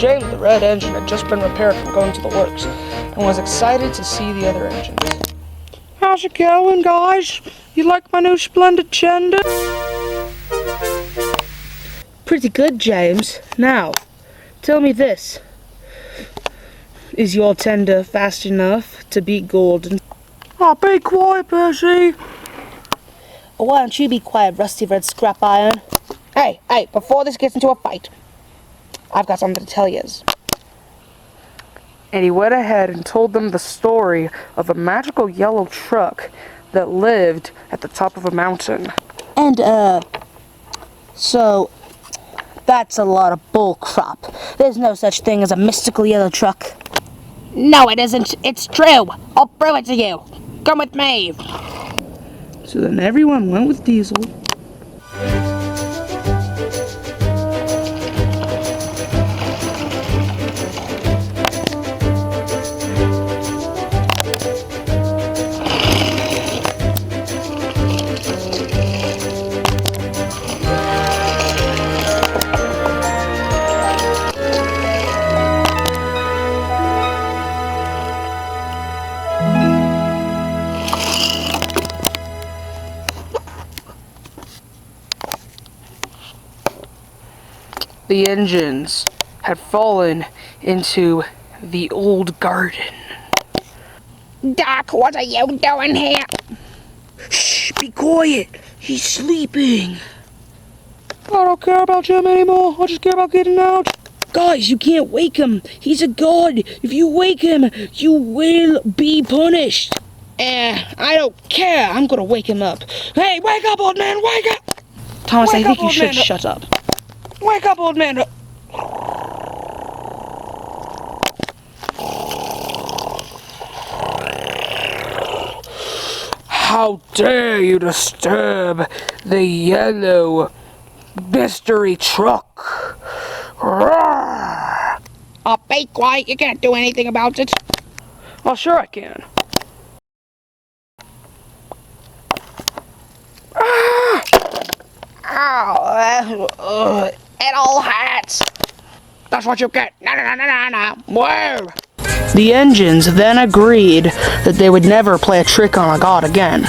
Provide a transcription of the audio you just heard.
James, the red engine, had just been repaired from going to the works, and was excited to see the other engines. How's it going, guys? You like my new splendid tender? Pretty good, James. Now, tell me this. Is your tender fast enough to beat Golden? Oh, be quiet, Percy. Why don't you be quiet, rusty red scrap iron? Hey, before this gets into a fight, I've got something to tell yous. And he went ahead and told them the story of a magical yellow truck that lived at the top of a mountain. And, so, that's a lot of bull crap. There's no such thing as a mystical yellow truck. No, it isn't. It's true. I'll prove it to you. Come with me. So then everyone went with Diesel. The engines had fallen into the old garden. Doc, what are you doing here? Shh, be quiet. He's sleeping. I don't care about Jim anymore. I just care about getting out. Guys, you can't wake him. He's a god. If you wake him, you will be punished. I don't care. I'm gonna wake him up. Hey, wake up, old man, wake up! Thomas, I think you should shut up. Wake up, old man! How dare you disturb the yellow mystery truck? Oh, be quiet, you can't do anything about it. Oh, sure I can. Ow! It all hurts. That's what you get. No. Whoa! The engines then agreed that they would never play a trick on a god again.